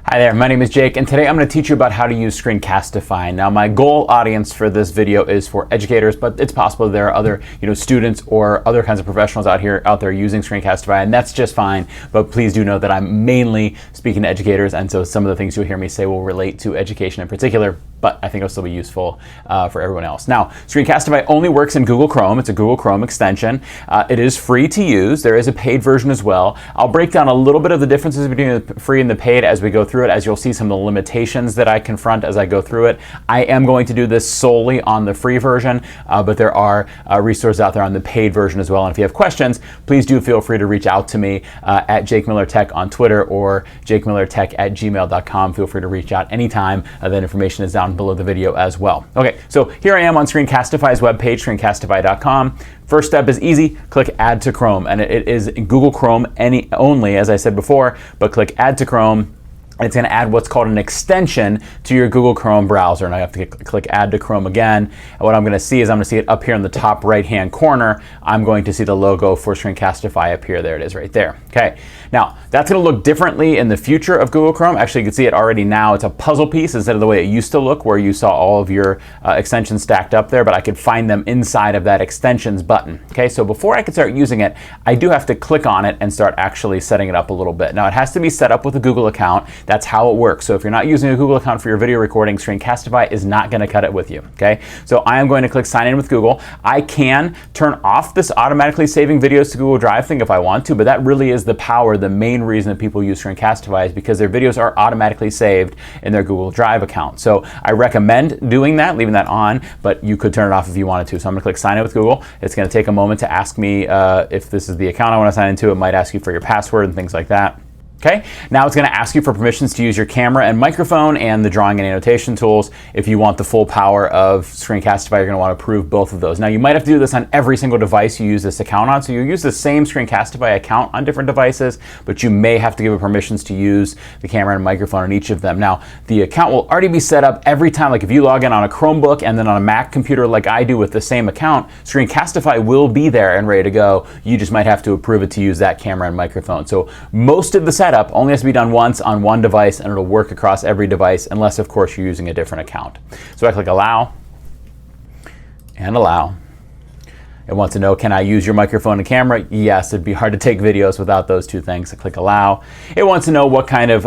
Hi there, my name is Jake, and today I'm going to teach you about how to use Screencastify. Now, my goal audience for this video is for educators, but it's possible there are other, students or other kinds of professionals out there using Screencastify, and that's just fine. But please do know that I'm mainly speaking to educators, and so some of the things you'll hear me say will relate to education in particular, but I think it'll still be useful for everyone else. Now, Screencastify only works in Google Chrome. It's a Google Chrome extension. It is free to use. There is a paid version as well. I'll break down a little bit of the differences between the free and the paid as we go through it, as you'll see some of the limitations that I confront as I go through it. I am going to do this solely on the free version, but there are resources out there on the paid version as well. And if you have questions, please do feel free to reach out to me at Jake Miller Tech on Twitter or jakemillertech@gmail.com. Feel free to reach out anytime. That information is down below the video as well. Okay, so here I am on Screencastify's webpage, screencastify.com. First step is easy. Click Add to Chrome, and it is Google Chrome only, as I said before, but click Add to Chrome. It's going to add what's called an extension to your Google Chrome browser, and I have to click Add to Chrome again. And what I'm going to see is I'm going to see it up here in the top right-hand corner. I'm going to see the logo for Screencastify up here. There it is right there. Okay, now that's going to look differently in the future of Google Chrome. Actually, you can see it already now. It's a puzzle piece instead of the way it used to look, where you saw all of your extensions stacked up there, but I could find them inside of that extensions button. Okay, so before I can start using it, I do have to click on it and start actually setting it up a little bit. Now, it has to be set up with a Google account. That's how it works. So if you're not using a Google account for your video recording, Screencastify is not going to cut it with you. Okay, so I am going to click sign in with Google. I can turn off this automatically saving videos to Google Drive thing if I want to, but that really is the power. The main reason that people use Screencastify is because their videos are automatically saved in their Google Drive account. So I recommend doing that, leaving that on, but you could turn it off if you wanted to. So I'm going to click sign in with Google. It's going to take a moment to ask me if this is the account I want to sign into. It might ask you for your password and things like that. Okay, now it's going to ask you for permissions to use your camera and microphone and the drawing and annotation tools. If you want the full power of Screencastify, you're going to want to approve both of those. Now, you might have to do this on every single device you use this account on, so you use the same Screencastify account on different devices, but you may have to give it permissions to use the camera and microphone on each of them. Now, the account will already be set up every time, like if you log in on a Chromebook and then on a Mac computer like I do with the same account, Screencastify will be there and ready to go. You just might have to approve it to use that camera and microphone. So most of the setup only has to be done once on one device, and it'll work across every device unless, of course, you're using a different account. So I click allow and allow. It wants to know, can I use your microphone and camera? Yes, it'd be hard to take videos without those two things. I click allow. It wants to know what kind of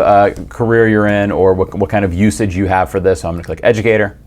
career you're in or what kind of usage you have for this. So I'm going to click educator.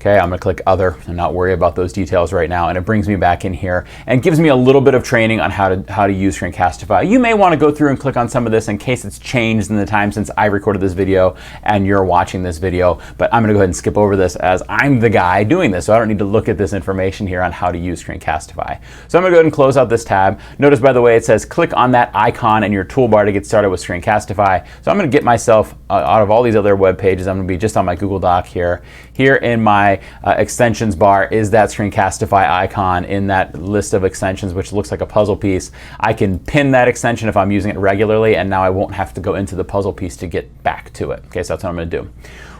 Okay, I'm going to click other and not worry about those details right now, and it brings me back in here and gives me a little bit of training on how to use Screencastify. You may want to go through and click on some of this in case it's changed in the time since I recorded this video and you're watching this video, but I'm going to go ahead and skip over this as I'm the guy doing this, so I don't need to look at this information here on how to use Screencastify. So I'm going to go ahead and close out this tab. Notice, by the way, it says click on that icon in your toolbar to get started with Screencastify. So I'm going to get myself out of all these other web pages. I'm going to be just on my Google Doc here. Here in my extensions bar is that Screencastify icon in that list of extensions, which looks like a puzzle piece. I can pin that extension if I'm using it regularly, and now I won't have to go into the puzzle piece to get back to it. Okay, so that's what I'm going to do.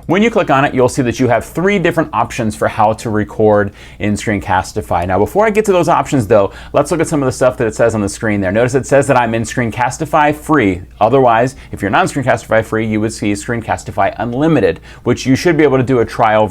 When you click on it, you'll see that you have 3 different options for how to record in Screencastify. Now, before I get to those options, though, let's look at some of the stuff that it says on the screen there. Notice it says that I'm in Screencastify free. Otherwise, if you're not in Screencastify free, you would see Screencastify Unlimited, which you should be able to do a trial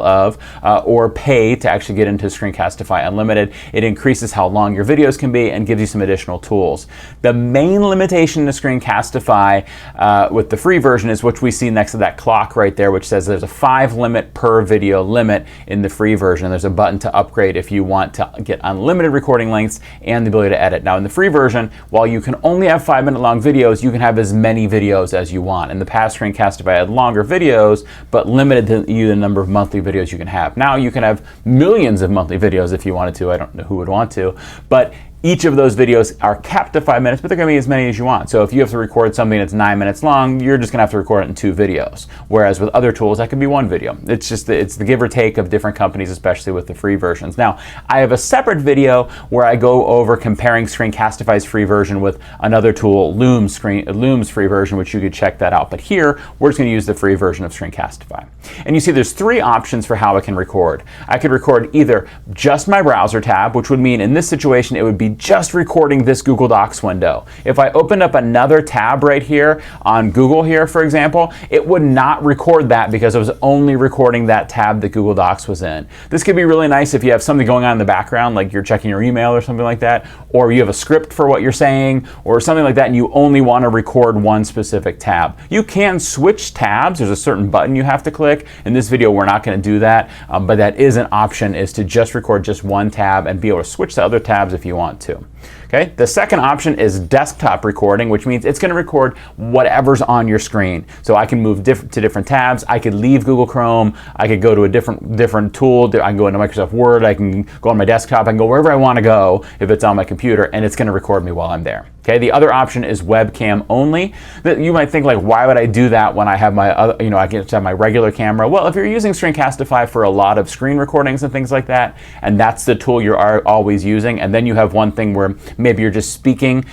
of, or pay to actually get into Screencastify Unlimited. It increases how long your videos can be and gives you some additional tools. The main limitation to Screencastify with the free version is what we see next to that clock right there, which says there's a 5 limit per video limit in the free version. There's a button to upgrade if you want to get unlimited recording lengths and the ability to edit. Now, in the free version, while you can only have 5-minute long videos, you can have as many videos as you want. In the past, Screencastify had longer videos, but limited the number of monthly videos you can have. Now you can have millions of monthly videos if you wanted to. I don't know who would want to, but each of those videos are capped to 5 minutes, but they're going to be as many as you want. So if you have to record something that's 9 minutes long, you're just going to have to record it in 2 videos. Whereas with other tools, that could be 1 video. It's just it's the give or take of different companies, especially with the free versions. Now, I have a separate video where I go over comparing Screencastify's free version with another tool, Loom's free version, which you could check that out. But here, we're just going to use the free version of Screencastify. And you see there's 3 options for how I can record. I could record either just my browser tab, which would mean in this situation it would be just recording this Google Docs window. If I opened up another tab right here on Google here, for example, it would not record that because it was only recording that tab that Google Docs was in. This could be really nice if you have something going on in the background, like you're checking your email or something like that, or you have a script for what you're saying or something like that, and you only want to record one specific tab. You can switch tabs. There's a certain button you have to click. In this video, we're not going to do that, but that is an option, is to just record just one tab and be able to switch to other tabs if you want to. Okay. The second option is desktop recording, which means it's going to record whatever's on your screen. So I can move to different tabs. I could leave Google Chrome. I could go to a different tool. I can go into Microsoft Word. I can go on my desktop. I can go wherever I want to go if it's on my computer, and it's going to record me while I'm there. Okay. The other option is webcam only. That you might think, like, why would I do that when I have my other, I can have my regular camera? Well, if you're using Screencastify for a lot of screen recordings and things like that, and that's the tool you're always using, and then you have one thing where maybe you're just speaking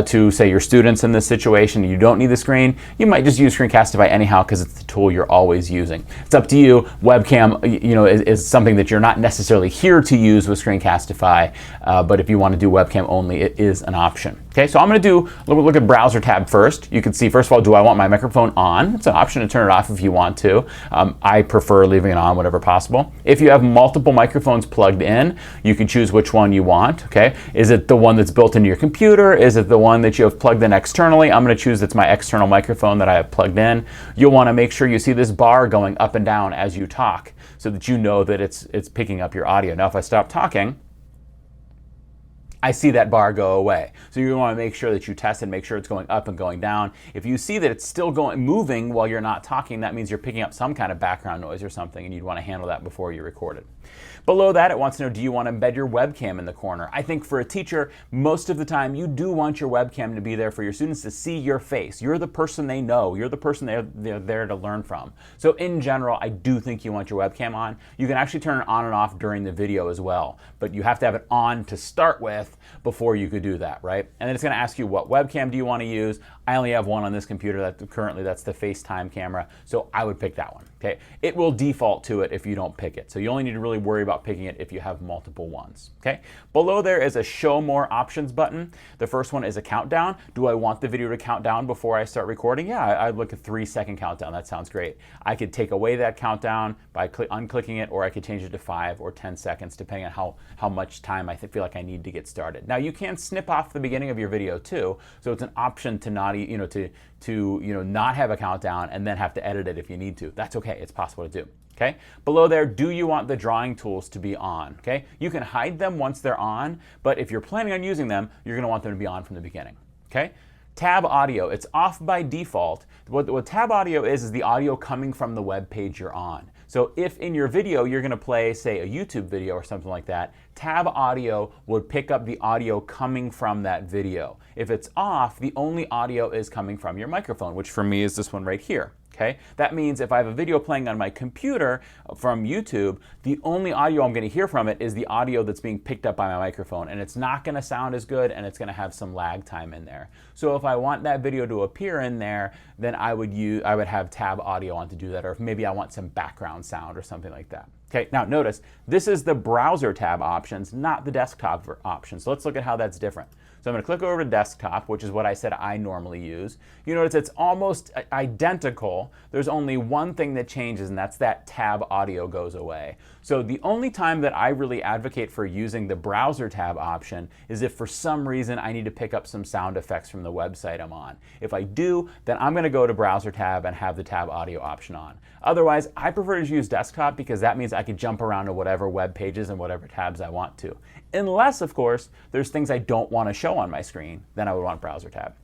to, say, your students in this situation, and you don't need the screen, you might just use Screencastify anyhow because it's the tool you're always using. It's up to you. Webcam, is something that you're not necessarily here to use with Screencastify, but if you want to do webcam only, it is an option. Okay, so I'm going to do look at browser tab first. You can see, first of all, do I want my microphone on? It's an option to turn it off if you want to. I prefer leaving it on whenever possible. If you have multiple microphones plugged in, you can choose which one you want. Okay, is it the one that's built into your computer? Is it the one that you have plugged in externally? I'm going to choose that's my external microphone that I have plugged in. You'll want to make sure you see this bar going up and down as you talk, so that you know that it's picking up your audio. Now, if I stop talking, I see that bar go away. So you want to make sure that you test and make sure it's going up and going down. If you see that it's still moving while you're not talking, that means you're picking up some kind of background noise or something, and you'd want to handle that before you record it. Below that, it wants to know, do you want to embed your webcam in the corner? I think for a teacher, most of the time, you do want your webcam to be there for your students to see your face. You're the person they know. You're the person they're there to learn from. So in general, I do think you want your webcam on. You can actually turn it on and off during the video as well, but you have to have it on to start with before you could do that, right? And then it's going to ask you, what webcam do you want to use? I only have one on this computer that's the FaceTime camera, so I would pick that one. Okay, it will default to it if you don't pick it, so you only need to really worry about picking it if you have multiple ones. Okay, below there is a show more options button. The first one is a countdown. Do I want the video to count down before I start recording? Yeah, I'd look at 3-second countdown. That sounds great. I could take away that countdown by unclicking it, or I could change it to 5 or 10 seconds depending on how much time I feel like I need to get started. Now, you can snip off the beginning of your video too, so it's an option to not not have a countdown and then have to edit it if you need to. That's okay. It's possible to do. Okay. Below there, do you want the drawing tools to be on? Okay. You can hide them once they're on, but if you're planning on using them, you're going to want them to be on from the beginning. Okay. Tab audio, it's off by default. What tab audio is the audio coming from the web page you're on. So if in your video you're going to play, say, a YouTube video or something like that, tab audio would pick up the audio coming from that video. If it's off, the only audio is coming from your microphone, which for me is this one right here. Okay? That means if I have a video playing on my computer from YouTube, the only audio I'm going to hear from it is the audio that's being picked up by my microphone, and it's not going to sound as good, and it's going to have some lag time in there. So if I want that video to appear in there, then I would have tab audio on to do that, or if maybe I want some background sound or something like that. Okay, now notice, this is the browser tab options, not the desktop options. So let's look at how that's different. So I'm going to click over to desktop, which is what I said I normally use. You notice it's almost identical. There's only one thing that changes, and that's that tab audio goes away. So the only time that I really advocate for using the browser tab option is if for some reason I need to pick up some sound effects from the website I'm on. If I do, then I'm going to go to browser tab and have the tab audio option on. Otherwise, I prefer to use desktop because that means I could jump around to whatever web pages and whatever tabs I want to. Unless, of course, there's things I don't want to show on my screen, then I would want browser tab.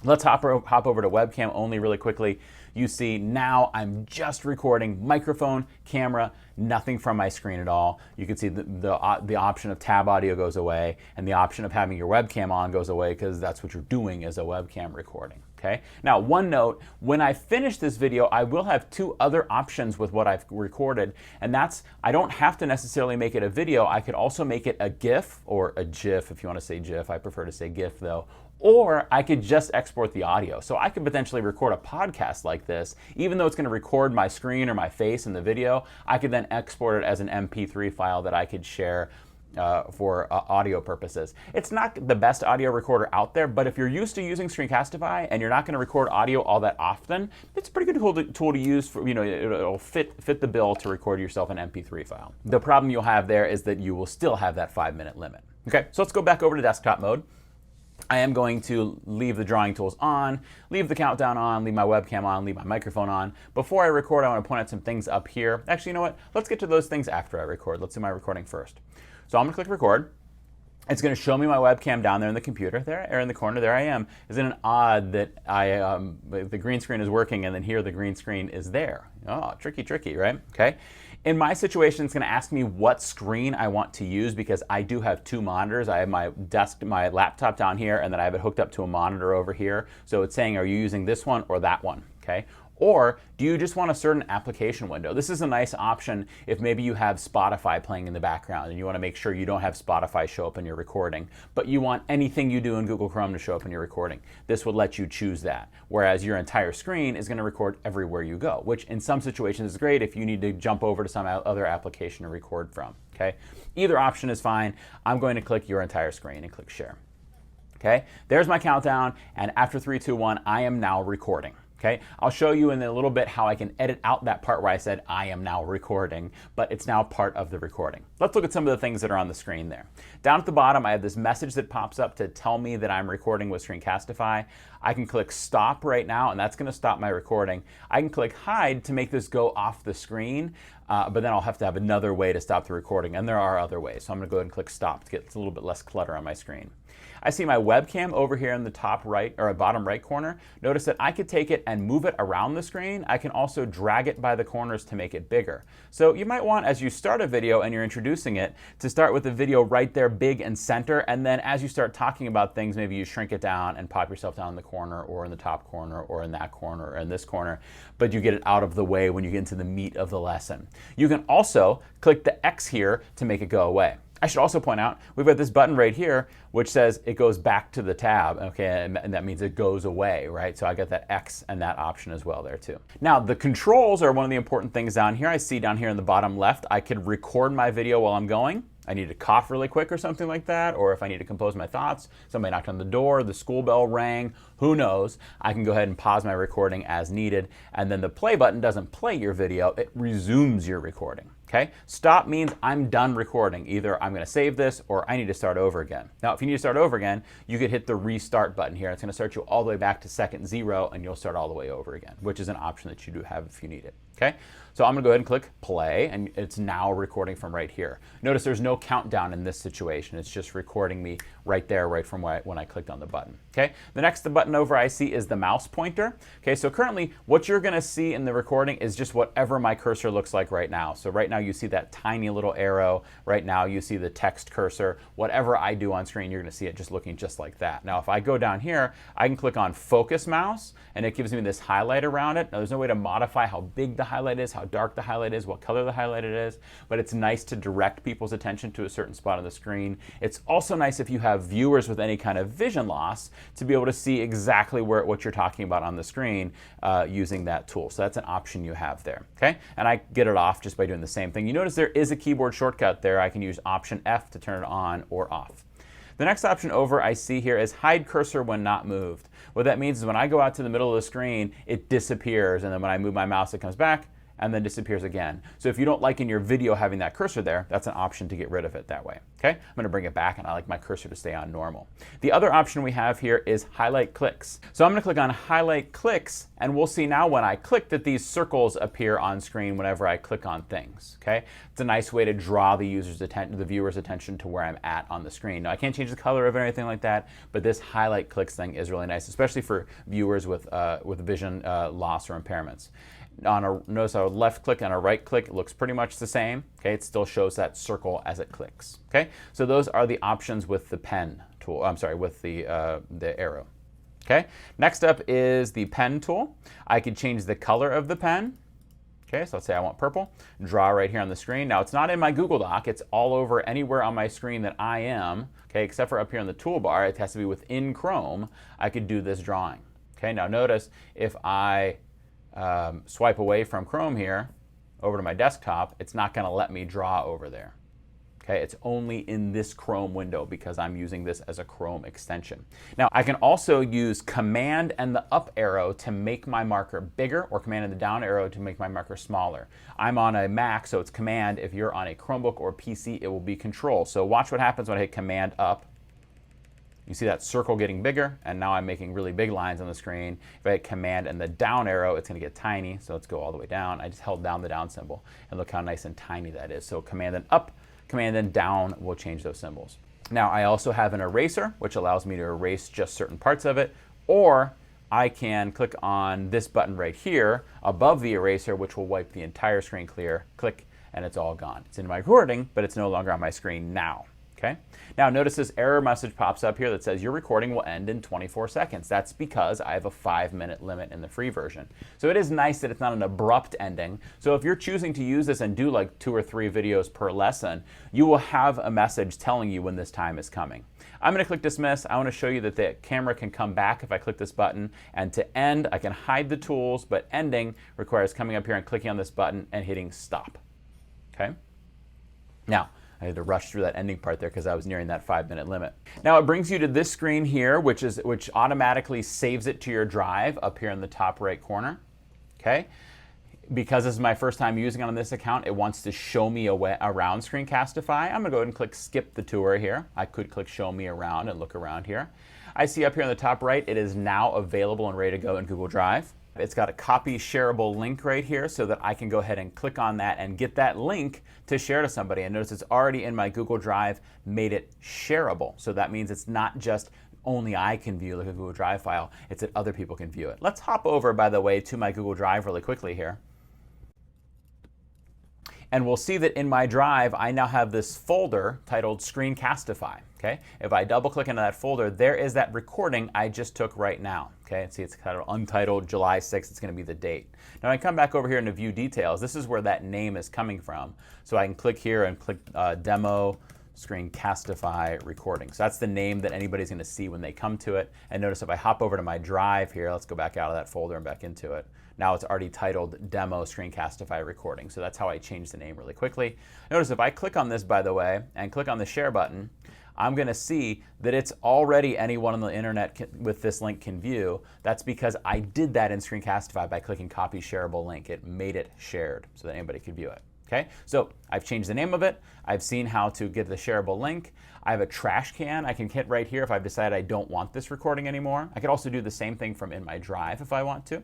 Let's hop over to webcam only really quickly. You see now I'm just recording microphone, camera, nothing from my screen at all. You can see the option of tab audio goes away, and the option of having your webcam on goes away because that's what you're doing as a webcam recording. Okay? Now, one note, when I finish this video, I will have two other options with what I've recorded, and that's, I don't have to necessarily make it a video. I could also make it a GIF, or a GIF if you want to say GIF. I prefer to say GIF though. Or I could just export the audio. So I could potentially record a podcast like this. Even though it's going to record my screen or my face in the video, I could then export it as an MP3 file that I could share for audio purposes. It's not the best audio recorder out there, but if you're used to using Screencastify and you're not going to record audio all that often, it's a pretty good tool to use for, it'll fit the bill to record yourself an MP3 file. The problem you'll have there is that you will still have that 5-minute limit. Okay, so let's go back over to desktop mode. I am going to leave the drawing tools on, leave the countdown on, leave my webcam on, leave my microphone on. Before I record, I want to point out some things up here. Actually, you know what? Let's get to those things after I record. Let's do my recording first. So I'm going to click record. It's going to show me my webcam down there in the computer, there, or in the corner. There I am. Isn't it odd that the green screen is working and then here the green screen is there? Oh, tricky, right? Okay. In my situation, it's going to ask me what screen I want to use because I do have 2 monitors. I have my laptop down here, and then I have it hooked up to a monitor over here. So it's saying, are you using this one or that one? Okay. Or do you just want a certain application window? This is a nice option if maybe you have Spotify playing in the background and you want to make sure you don't have Spotify show up in your recording, but you want anything you do in Google Chrome to show up in your recording. This would let you choose that, whereas your entire screen is going to record everywhere you go, which in some situations is great if you need to jump over to some other application to record from. Okay? Either option is fine. I'm going to click your entire screen and click share. Okay? There's my countdown, and after 3, 2, 1, I am now recording. Okay, I'll show you in a little bit how I can edit out that part where I said I am now recording, but it's now part of the recording. Let's look at some of the things that are on the screen there. Down at the bottom, I have this message that pops up to tell me that I'm recording with Screencastify. I can click stop right now, and that's going to stop my recording. I can click hide to make this go off the screen, but then I'll have to have another way to stop the recording, and there are other ways. So I'm going to go ahead and click stop to get a little bit less clutter on my screen. I see my webcam over here in the top right or bottom right corner. Notice that I could take it and move it around the screen. I can also drag it by the corners to make it bigger. So you might want, as you start a video and you're introducing it, to start with the video right there big and center, and then as you start talking about things, maybe you shrink it down and pop yourself down in the corner or in the top corner or in that corner or in this corner, but you get it out of the way when you get into the meat of the lesson. You can also click the X here to make it go away. I should also point out, we've got this button right here, which says it goes back to the tab, okay, and that means it goes away, right? So I got that X and that option as well there too. Now, the controls are one of the important things down here. I see down here in the bottom left, I could record my video while I'm going. I need to cough really quick or something like that, or if I need to compose my thoughts, somebody knocked on the door, the school bell rang, who knows, I can go ahead and pause my recording as needed, and then the play button doesn't play your video, it resumes your recording. Okay? Stop means I'm done recording. Either I'm going to save this or I need to start over again. Now, if you need to start over again, you could hit the restart button here. It's going to start you all the way back to second 0 and you'll start all the way over again, which is an option that you do have if you need it. Okay? So I'm going to go ahead and click play, and it's now recording from right here. Notice there's no countdown in this situation. It's just recording me right there, right from when I clicked on the button. Okay? The next button over I see is the mouse pointer. Okay, so currently what you're going to see in the recording is just whatever my cursor looks like right now. So right now you see that tiny little arrow. Right now you see the text cursor. Whatever I do on screen, you're going to see it just looking just like that. Now if I go down here, I can click on focus mouse, and it gives me this highlight around it. Now there's no way to modify how big the highlight is, how dark the highlight is, what color the highlight it is, but it's nice to direct people's attention to a certain spot on the screen. It's also nice if you have viewers with any kind of vision loss to be able to see exactly what you're talking about on the screen using that tool. So that's an option you have there. Okay, and I get it off just by doing the same thing. You notice there is a keyboard shortcut there. I can use Option F to turn it on or off. The next option over I see here is hide cursor when not moved. What that means is when I go out to the middle of the screen, it disappears, and then when I move my mouse, it comes back and then disappears again. So if you don't like in your video having that cursor there, that's an option to get rid of it that way. Okay, I'm going to bring it back, and I like my cursor to stay on normal. The other option we have here is highlight clicks. So I'm going to click on highlight clicks, and we'll see now when I click that these circles appear on screen whenever I click on things. Okay, it's a nice way to draw the viewer's attention to where I'm at on the screen. Now I can't change the color of it or anything like that, but this highlight clicks thing is really nice, especially for viewers with vision loss or impairments. Notice a left click and a right click, it looks pretty much the same. Okay, it still shows that circle as it clicks. Okay, so those are the options with the pen tool. I'm sorry, with the arrow. Okay, next up is the pen tool. I can change the color of the pen. Okay, so let's say I want purple. Draw right here on the screen. Now it's not in my Google Doc. It's all over anywhere on my screen that I am. Okay, except for up here in the toolbar. It has to be within Chrome. I could do this drawing. Okay, now notice if I swipe away from Chrome here over to my desktop, it's not going to let me draw over there. Okay, it's only in this Chrome window because I'm using this as a Chrome extension. Now, I can also use Command and the up arrow to make my marker bigger, or Command and the down arrow to make my marker smaller. I'm on a Mac, so it's Command. If you're on a Chromebook or PC, it will be Control. So watch what happens when I hit Command up. You see that circle getting bigger, and now I'm making really big lines on the screen. If I hit Command and the down arrow, it's going to get tiny, so let's go all the way down. I just held down the down symbol, and look how nice and tiny that is. So Command and up, Command and down will change those symbols. Now, I also have an eraser, which allows me to erase just certain parts of it, or I can click on this button right here above the eraser, which will wipe the entire screen clear. Click, and it's all gone. It's in my recording, but it's no longer on my screen now. Okay. Now notice this error message pops up here that says your recording will end in 24 seconds. That's because I have a 5-minute limit in the free version. So it is nice that it's not an abrupt ending. So if you're choosing to use this and do like 2 or 3 videos per lesson, you will have a message telling you when this time is coming. I'm going to click dismiss. I want to show you that the camera can come back if I click this button. And to end, I can hide the tools, but ending requires coming up here and clicking on this button and hitting stop. Okay. Now, I had to rush through that ending part there because I was nearing that 5-minute limit. Now it brings you to this screen here, which automatically saves it to your drive up here in the top right corner. Okay. Because this is my first time using it on this account, it wants to show me around Screencastify. I'm going to go ahead and click skip the tour here. I could click show me around and look around here. I see up here in the top right, it is now available and ready to go in Google Drive. It's got a copy shareable link right here so that I can go ahead and click on that and get that link to share to somebody. And notice it's already in my Google Drive, made it shareable. So that means it's not just only I can view like a Google Drive file, it's that other people can view it. Let's hop over, by the way, to my Google Drive really quickly here. And we'll see that in my drive, I now have this folder titled Screencastify. Okay? If I double click into that folder, there is that recording I just took right now. Okay? See, it's kind of untitled July 6th. It's going to be the date. Now I come back over here into view details. This is where that name is coming from. So I can click here and click demo Screencastify recording. So that's the name that anybody's going to see when they come to it. And notice if I hop over to my drive here, let's go back out of that folder and back into it. Now it's already titled Demo Screencastify Recording. So that's how I changed the name really quickly. Notice if I click on this, by the way, and click on the share button, I'm going to see that it's already anyone on the internet with this link can view. That's because I did that in Screencastify by clicking copy shareable link. It made it shared so that anybody could view it. Okay, so I've changed the name of it. I've seen how to get the shareable link. I have a trash can I can hit right here if I've decided I don't want this recording anymore. I could also do the same thing from in my drive if I want to.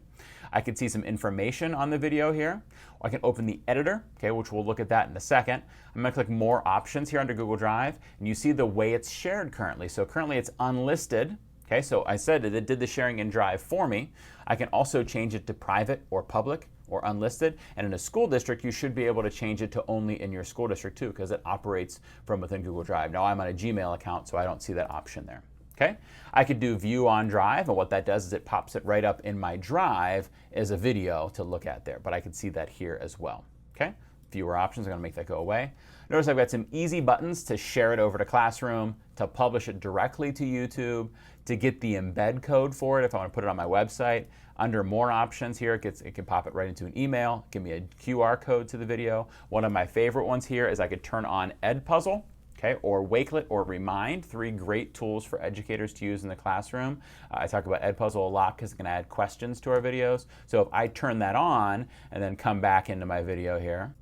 I could see some information on the video here. Or I can open the editor, okay, which we'll look at that in a second. I'm going to click more options here under Google Drive, and you see the way it's shared currently. So currently it's unlisted. Okay, so I said that it did the sharing in Drive for me. I can also change it to private or public or unlisted. And in a school district, you should be able to change it to only in your school district too, because it operates from within Google Drive. Now I'm on a Gmail account, so I don't see that option there. Okay, I could do view on drive, and what that does is it pops it right up in my drive as a video to look at there, but I can see that here as well. Okay, fewer options, I'm going to make that go away. Notice I've got some easy buttons to share it over to Classroom, to publish it directly to YouTube, to get the embed code for it if I want to put it on my website. Under more options here, it can pop it right into an email, give me a QR code to the video. One of my favorite ones here is I could turn on Edpuzzle, okay, or Wakelet or Remind, 3 great tools for educators to use in the classroom. I talk about Edpuzzle a lot because it can add questions to our videos. So if I turn that on and then come back into my video here,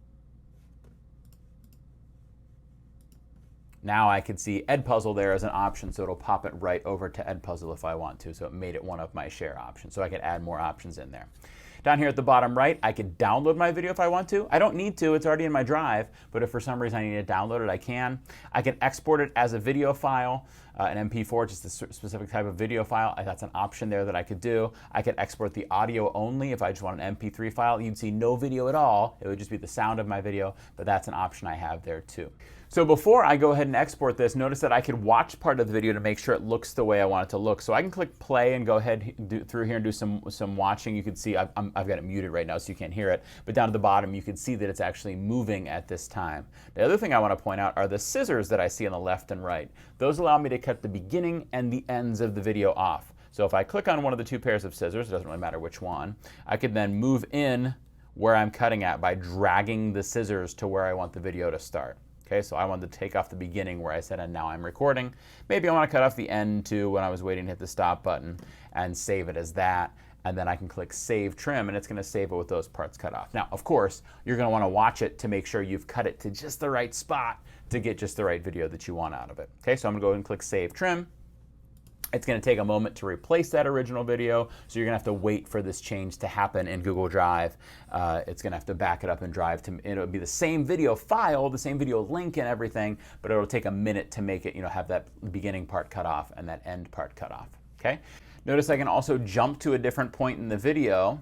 now I can see Edpuzzle there as an option, so it'll pop it right over to Edpuzzle if I want to. So it made it one of my share options. So I could add more options in there. Down here at the bottom right, I could download my video if I want to. I don't need to, it's already in my drive, but if for some reason I need to download it, I can. I can export it as a video file, an MP4, just a specific type of video file. That's an option there that I could do. I could export the audio only if I just want an MP3 file. You'd see no video at all. It would just be the sound of my video, but that's an option I have there too. So before I go ahead and export this, notice that I could watch part of the video to make sure it looks the way I want it to look. So I can click play and go ahead through here and do some watching. You can see I've got it muted right now so you can't hear it, but down at the bottom you can see that it's actually moving at this time. The other thing I want to point out are the scissors that I see on the left and right. Those allow me to cut the beginning and the ends of the video off. So if I click on one of the 2 pairs of scissors, it doesn't really matter which one, I could then move in where I'm cutting at by dragging the scissors to where I want the video to start. Okay, so I wanted to take off the beginning where I said, and now I'm recording. Maybe I want to cut off the end too when I was waiting to hit the stop button and save it as that. And then I can click Save Trim, and it's going to save it with those parts cut off. Now, of course, you're going to want to watch it to make sure you've cut it to just the right spot to get just the right video that you want out of it. Okay, so I'm going to go ahead and click Save Trim. It's going to take a moment to replace that original video, so you're going to have to wait for this change to happen in Google Drive. It's going to have to back it up in Drive. It'll be the same video file, the same video link and everything, but it'll take a minute to make it, have that beginning part cut off and that end part cut off. Okay. Notice I can also jump to a different point in the video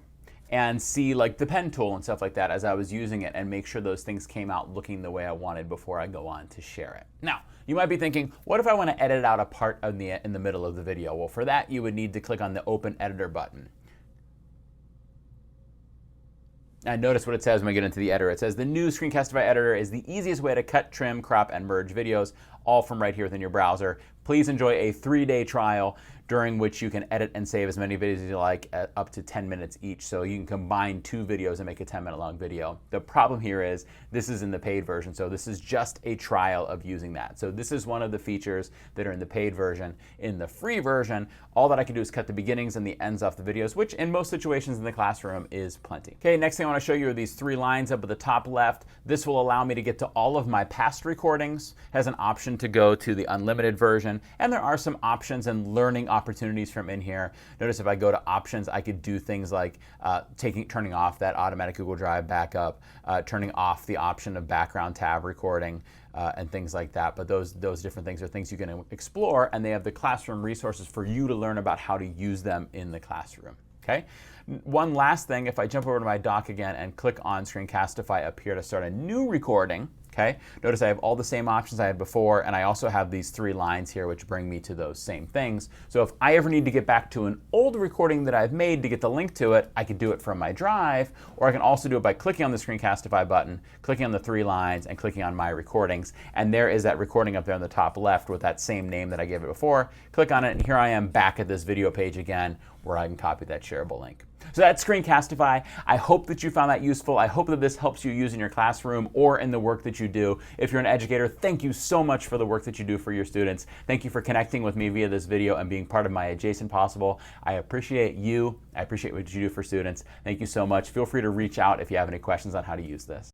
and see like the pen tool and stuff like that as I was using it, and make sure those things came out looking the way I wanted before I go on to share it. Now, you might be thinking, what if I want to edit out a part in the middle of the video? Well, for that, you would need to click on the Open Editor button. And notice what it says when we get into the editor. It says the new Screencastify editor is the easiest way to cut, trim, crop, and merge videos, all from right here within your browser. Please enjoy a 3-day trial during which you can edit and save as many videos as you like at up to 10 minutes each. So you can combine 2 videos and make a 10-minute long video. The problem here is this is in the paid version, so this is just a trial of using that. So this is one of the features that are in the paid version. In the free version, all that I can do is cut the beginnings and the ends off the videos, which in most situations in the classroom is plenty. Okay, next thing I want to show you are these 3 lines up at the top left. This will allow me to get to all of my past recordings. It has an option to go to the unlimited version, and there are some options and learning opportunities from in here. Notice if I go to options, I could do things like turning off that automatic Google Drive backup, turning off the option of background tab recording, and things like that. But those different things are things you can explore, and they have the classroom resources for you to learn about how to use them in the classroom. Okay. One last thing, if I jump over to my dock again and click on Screencastify up here to start a new recording, okay, notice I have all the same options I had before, and I also have these 3 lines here which bring me to those same things. So if I ever need to get back to an old recording that I've made to get the link to it, I could do it from my drive, or I can also do it by clicking on the Screencastify button, clicking on the 3 lines, and clicking on My Recordings. And there is that recording up there on the top left with that same name that I gave it before. Click on it, and here I am back at this video page again where I can copy that shareable link. So that's Screencastify. I hope that you found that useful. I hope that this helps you use in your classroom or in the work that you do. If you're an educator, thank you so much for the work that you do for your students. Thank you for connecting with me via this video and being part of my Adjacent Possible. I appreciate you. I appreciate what you do for students. Thank you so much. Feel free to reach out if you have any questions on how to use this.